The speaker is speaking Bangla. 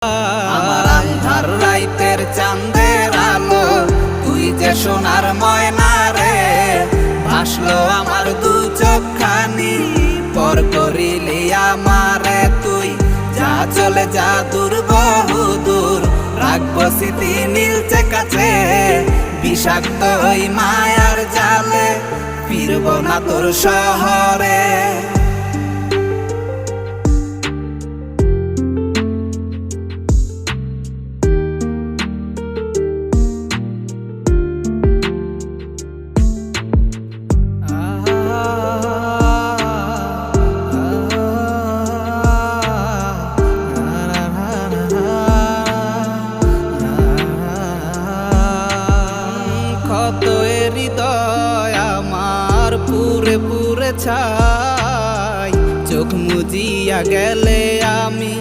আমার আন্ধার রাইতের চাঁদের আলো, তুই যে সোনার ময়না রে। ভাসলো আমার দু চোখখানি, পর করিলি আমারে তুই। যা চলে যা দূর বহু দূর, রাখবো স্মৃতি নীলচে কাছে। বিষাক্ত ওই মায়ার জালে, ফিরবো না তোর শহরে। কত হৃদয় আমার পুরে পুরে ছাই, চোখ মুজিয়া গেলে আমি